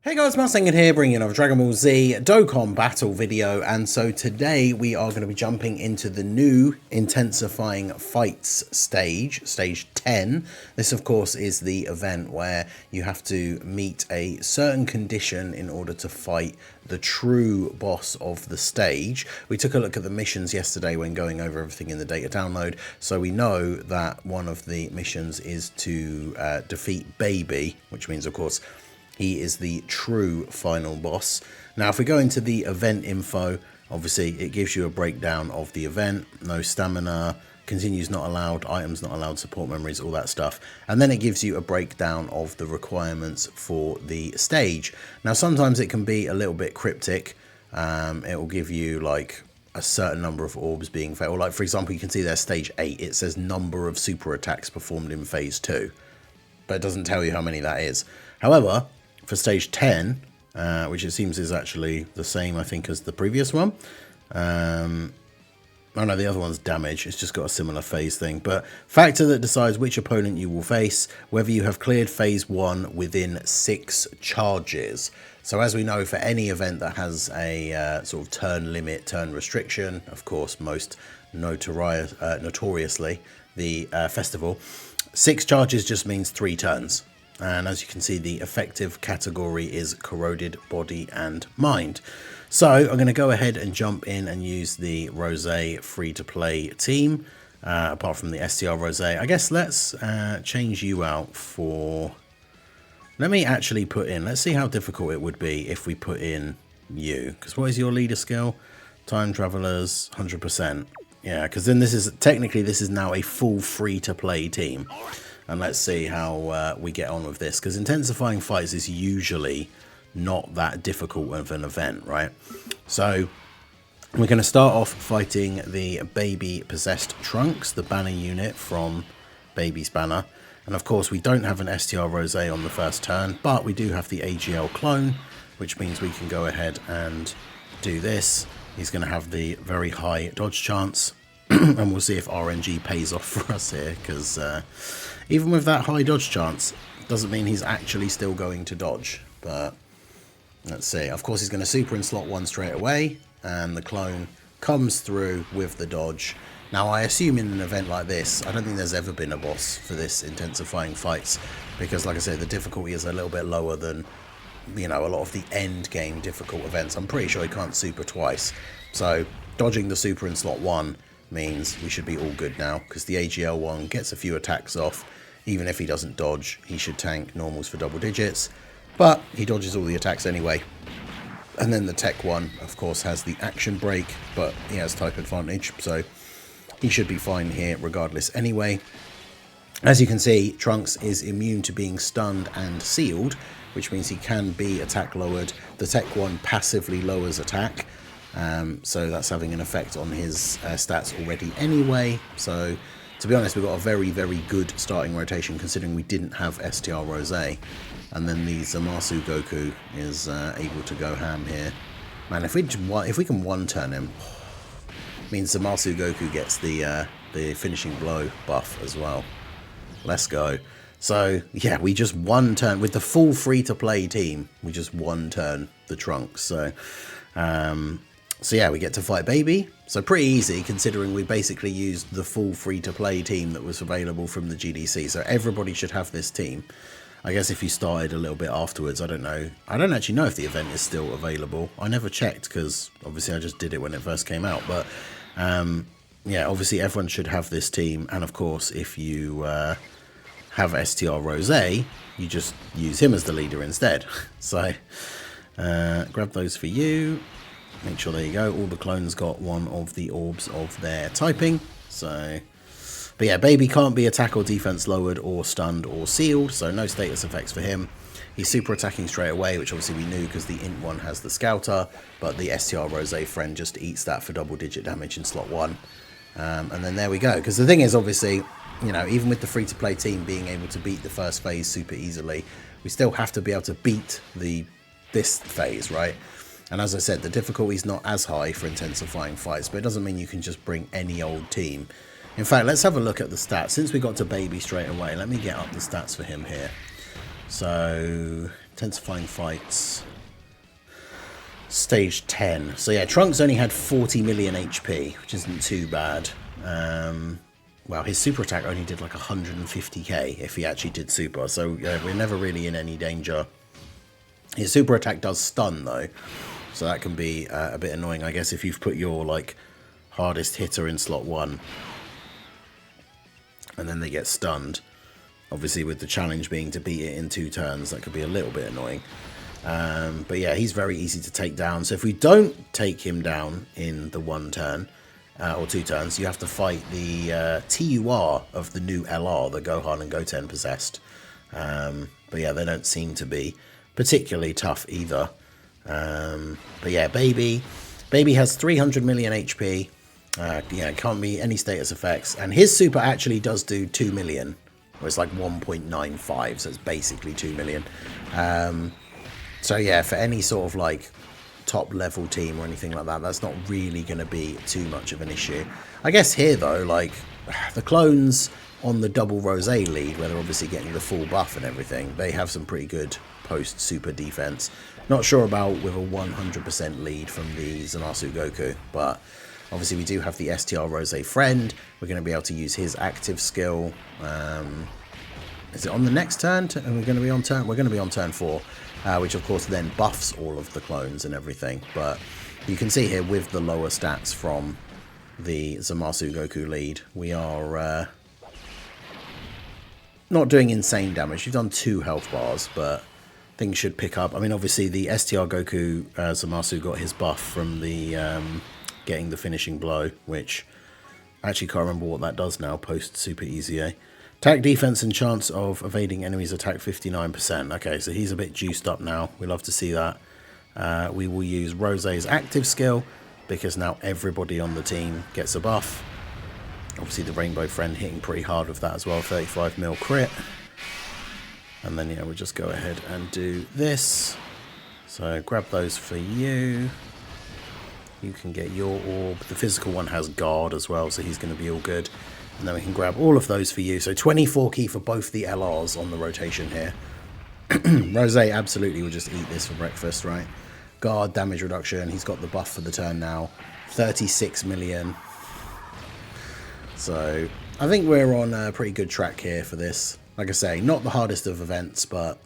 Hey guys, Mustang here, bringing another Dragon Ball Z Dokkan Battle video, and so today we are going to be jumping into the new Intensifying Fights Stage, Stage 10. This of course is the event where you have to meet a certain condition in order to fight the true boss of the stage. We took a look at the missions yesterday when going over everything in the data download, so we know that one of the missions is to defeat Baby, which means of course he is the true final boss. Now, if we go into the event info, obviously it gives you a breakdown of the event. No stamina, continues not allowed, items not allowed, support memories, all that stuff. And then it gives you a breakdown of the requirements for the stage. Now, sometimes it can be a little bit cryptic. It will give you like a certain number of orbs being failed. Like, for example, you can see there stage 8. It says number of super attacks performed in phase 2. But it doesn't tell you how many that is. However, for stage 10, which it seems is actually the same, I think, as the previous one. Oh no, the other one's damage. It's just got a similar phase thing. But factor that decides which opponent you will face, whether you have cleared phase 1 within 6 charges. So as we know, for any event that has a sort of turn limit, turn restriction, of course, most notoriously, the festival, 6 charges just means 3 turns. And as you can see, the effective category is corroded body and mind. So I'm going to go ahead and jump in and use the Rosé free-to-play team, apart from the STR Rosé. I guess let's change you out for... Let me actually put in... Let's see how difficult it would be if we put in you. Because what is your leader skill? Time Travelers, 100%. Yeah, because then this is... Technically, this is now a full free-to-play team. And let's see how we get on with this, because Intensifying Fights is usually not that difficult of an event, right? So we're going to start off fighting the Baby Possessed Trunks, the banner unit from Baby's banner. And of course, we don't have an STR Rosé on the first turn, but we do have the AGL clone, which means we can go ahead and do this. He's going to have the very high dodge chance. And we'll see if RNG pays off for us here, because even with that high dodge chance, doesn't mean he's actually still going to dodge. But let's see. Of course, he's going to super in slot 1 straight away, and the clone comes through with the dodge. Now, I assume in an event like this, I don't think there's ever been a boss for this Intensifying Fights, because like I said, the difficulty is a little bit lower than, you know, a lot of the end game difficult events. I'm pretty sure he can't super twice. So dodging the super in slot 1 means we should be all good now, because the AGL one gets a few attacks off. Even if he doesn't dodge, he should tank normals for double digits, but he dodges all the attacks anyway. And then the tech one, of course, has the action break, but he has type advantage, so he should be fine here regardless anyway. As you can see, Trunks is immune to being stunned and sealed, which means he can be attack lowered. The tech one passively lowers attack, so that's having an effect on his stats already anyway. So to be honest, we've got a very, very good starting rotation considering we didn't have STR Rosé. And then the Zamasu Goku is able to go ham here. Man, if we can one-turn him, means Zamasu Goku gets the finishing blow buff as well. Let's go. So yeah, we just one-turn with the full free-to-play team. We just one-turn the Trunks. So yeah, we get to fight Baby. So pretty easy considering we basically used the full free-to-play team that was available from the GDC. So everybody should have this team. I guess if you started a little bit afterwards, I don't know. I don't actually know if the event is still available. I never checked because obviously I just did it when it first came out. But yeah, obviously everyone should have this team. And of course, if you have STR Rosé, you just use him as the leader instead. So grab those for you. Make sure, there you go, all the clones got one of the orbs of their typing. So, but yeah, Baby can't be attack or defense lowered or stunned or sealed, so no status effects for him. He's super attacking straight away, which obviously we knew because the int one has the scouter, but the STR Rosé friend just eats that for double digit damage in slot 1. And then there we go, because the thing is, obviously, you know, even with the free to play team being able to beat the first phase super easily, we still have to be able to beat this phase, right? And as I said, the difficulty is not as high for Intensifying Fights, but it doesn't mean you can just bring any old team. In fact, let's have a look at the stats. Since we got to Baby straight away, let me get up the stats for him here. So Intensifying Fights Stage 10. So yeah, Trunks only had 40 million HP, which isn't too bad. Well, his super attack only did like 150k if he actually did super, so we're never really in any danger. His super attack does stun though, so that can be a bit annoying, I guess, if you've put your like hardest hitter in slot 1 and then they get stunned. Obviously with the challenge being to beat it in 2 turns, that could be a little bit annoying. But yeah, he's very easy to take down. So if we don't take him down in the 1 turn, or 2 turns, you have to fight the TUR of the new LR that Gohan and Goten possessed. But yeah, they don't seem to be particularly tough either. But yeah, Baby has 300 million HP. Yeah, can't be any status effects. And his super actually does do 2 million. Or it's like 1.95, so it's basically 2 million. So yeah, for any sort of like top level team or anything like that, that's not really going to be too much of an issue. I guess here though, like the clones on the double Rose lead, where they're obviously getting the full buff and everything, they have some pretty good post super defense. Not sure about with a 100% lead from the Zamasu Goku, but obviously we do have the STR Rose friend. We're going to be able to use his active skill. Is it on the next turn? And we're going to be on turn. We're going to be on turn 4. Which of course then buffs all of the clones and everything. But you can see here with the lower stats from the Zamasu Goku lead, we are not doing insane damage. We've done 2 health bars, but things should pick up. I mean, obviously the STR Goku Zamasu got his buff from the getting the finishing blow, which I actually can't remember what that does now, post Super EZA. Attack defense and chance of evading enemies attack 59%. Okay, so he's a bit juiced up now. We love to see that. We will use Rose's active skill because now everybody on the team gets a buff. Obviously the Rainbow Friend hitting pretty hard with that as well, 35 mil crit. And then yeah, we'll just go ahead and do this. So grab those for you. You can get your orb. The physical one has guard as well, so he's going to be all good. And then we can grab all of those for you. So 24 key for both the LRs on the rotation here. Rose absolutely will just eat this for breakfast, right? Guard, damage reduction. He's got the buff for the turn now. 36 million. So I think we're on a pretty good track here for this. Like I say, not the hardest of events, but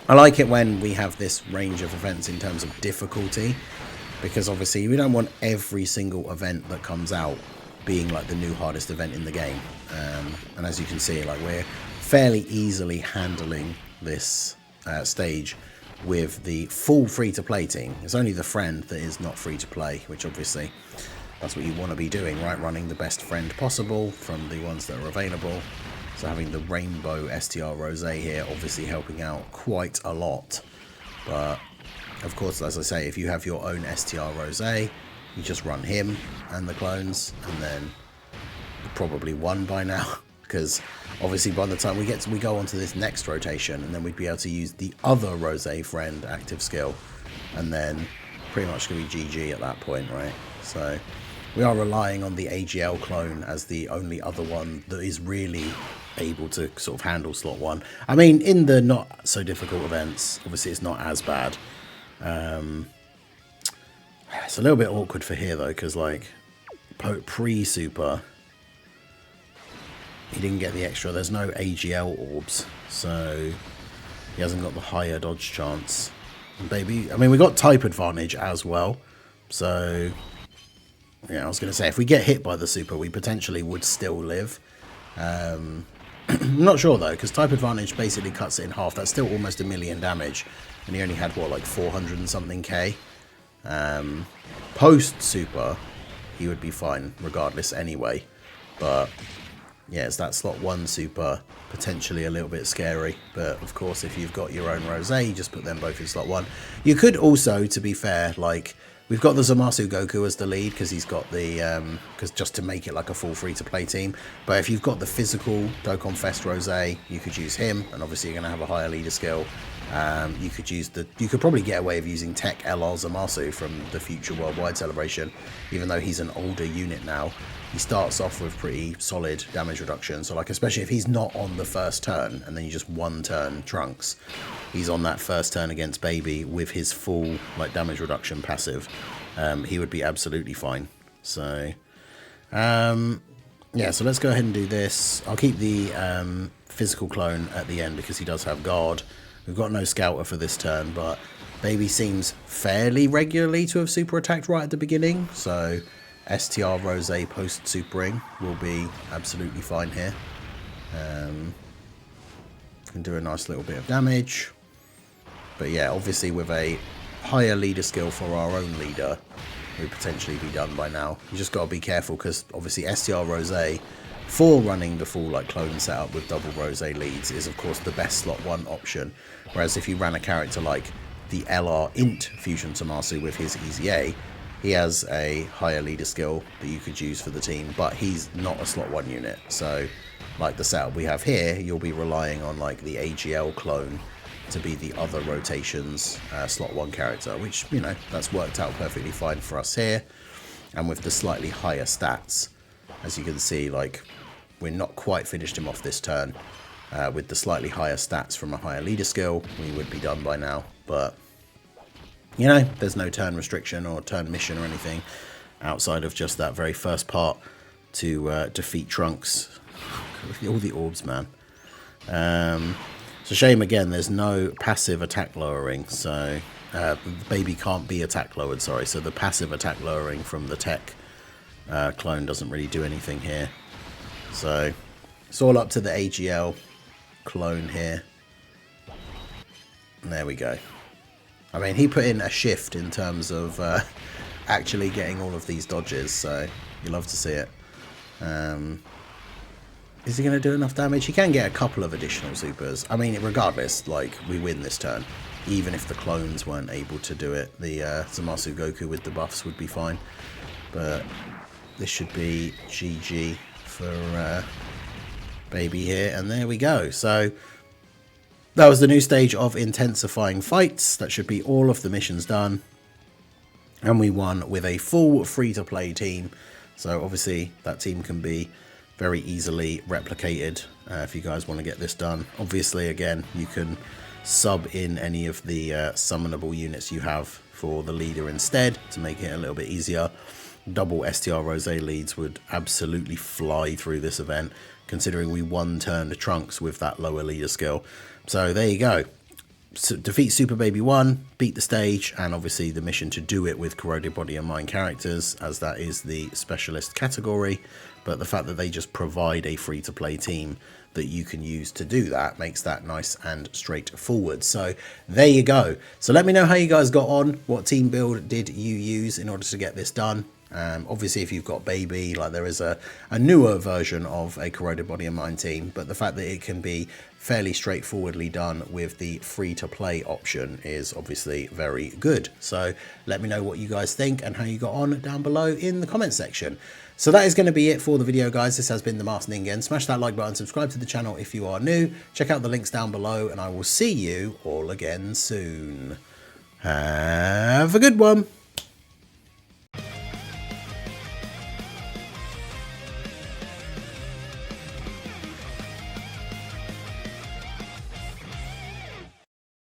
I like it when we have this range of events in terms of difficulty. Because obviously we don't want every single event that comes out being like the new hardest event in the game. And as you can see, like we're fairly easily handling this stage with the full free-to-play team. It's only the friend that is not free-to-play, which obviously that's what you want to be doing, right? Running the best friend possible from the ones that are available. So having the Rainbow STR Rose here obviously helping out quite a lot. But of course, as I say, if you have your own STR Rose, you just run him and the clones, and then you're probably won by now. Because obviously by the time we go on to this next rotation, and then we'd be able to use the other Rose friend active skill, and then pretty much going to be GG at that point, right? So we are relying on the AGL clone as the only other one that is really able to sort of handle slot 1. I mean, in the not so difficult events, obviously it's not as bad. It's a little bit awkward for here though, because like pre-super he didn't get the extra. There's no AGL orbs, so he hasn't got the higher dodge chance. And Baby, I mean, we got type advantage as well, so yeah, I was going to say if we get hit by the super, we potentially would still live. I'm not sure though, because type advantage basically cuts it in half. That's still almost 1 million damage, and he only had what, like 400 and something K. Post super he would be fine regardless anyway, but yeah, it's that slot 1 super, potentially a little bit scary. But of course if you've got your own Rose, you just put them both in slot 1. You could also, to be fair, like we've got the Zamasu Goku as the lead because he's got the because just to make it like a full free-to-play team. But if you've got the physical Dokkan Fest Rose, you could use him, and obviously you're going to have a higher leader skill. You could probably get away with using Tech LR Zamasu from the future Worldwide Celebration, even though he's an older unit now. He starts off with pretty solid damage reduction, so like especially if he's not on the first turn and then you just one turn Trunks, he's on that first turn against Baby with his full like damage reduction passive. He would be absolutely fine. So yeah, so let's go ahead and do this. I'll keep the physical clone at the end because he does have guard. We've got no scouter for this turn, but Baby seems fairly regularly to have super attacked right at the beginning, so STR Rose post supering will be absolutely fine here. Can do a nice little bit of damage, but yeah, obviously with a higher leader skill for our own leader, would potentially be done by now. You just got to be careful because obviously STR Rose for running the full like clone setup with double Rose leads is of course the best slot 1 option, whereas if you ran a character like the LR Int Fusion Tommaso with his Easy A, he has a higher leader skill that you could use for the team, but he's not a slot 1 unit. So like the setup we have here, you'll be relying on like the AGL clone to be the other rotations slot 1 character, which, you know, that's worked out perfectly fine for us here. And with the slightly higher stats, as you can see, like we're not quite finished him off this turn. With the slightly higher stats from a higher leader skill, we would be done by now, but you know, there's no turn restriction or turn mission or anything outside of just that very first part to defeat Trunks. All the orbs, man. It's a shame, again, there's no passive attack lowering, so Baby can't be attack lowered, sorry, so the passive attack lowering from the Tech clone doesn't really do anything here. So it's all up to the AGL clone here. And there we go. I mean, he put in a shift in terms of actually getting all of these dodges, so you love to see it. Is he going to do enough damage? He can get a couple of additional supers. I mean, regardless, like, we win this turn. Even if the clones weren't able to do it, the Zamasu Goku with the buffs would be fine. But this should be GG for Baby here, and there we go. So that was the new stage of Intensifying Fights. That should be all of the missions done. And we won with a full free-to-play team. So obviously that team can be very easily replicated if you guys want to get this done. Obviously, again, you can sub in any of the summonable units you have for the leader instead to make it a little bit easier. Double STR Rose leads would absolutely fly through this event, considering we one-turned Trunks with that lower leader skill. So there you go. So defeat Super Baby 1, beat the stage, and obviously the mission to do it with Corroded Body and Mind characters, as that is the specialist category. But the fact that they just provide a free-to-play team that you can use to do that makes that nice and straightforward. So there you go. So let me know how you guys got on. What team build did you use in order to get this done? Obviously, if you've got Baby, like there is a newer version of a Corroded Body and Mind team, but the fact that it can be fairly straightforwardly done with the free-to-play option is obviously very good. So let me know what you guys think and how you got on down below in the comment section. So that is going to be it for the video, guys. This has been the Masked Ningen. Smash that like button, subscribe to the channel if you are new. Check out the links down below, and I will see you all again soon. Have a good one.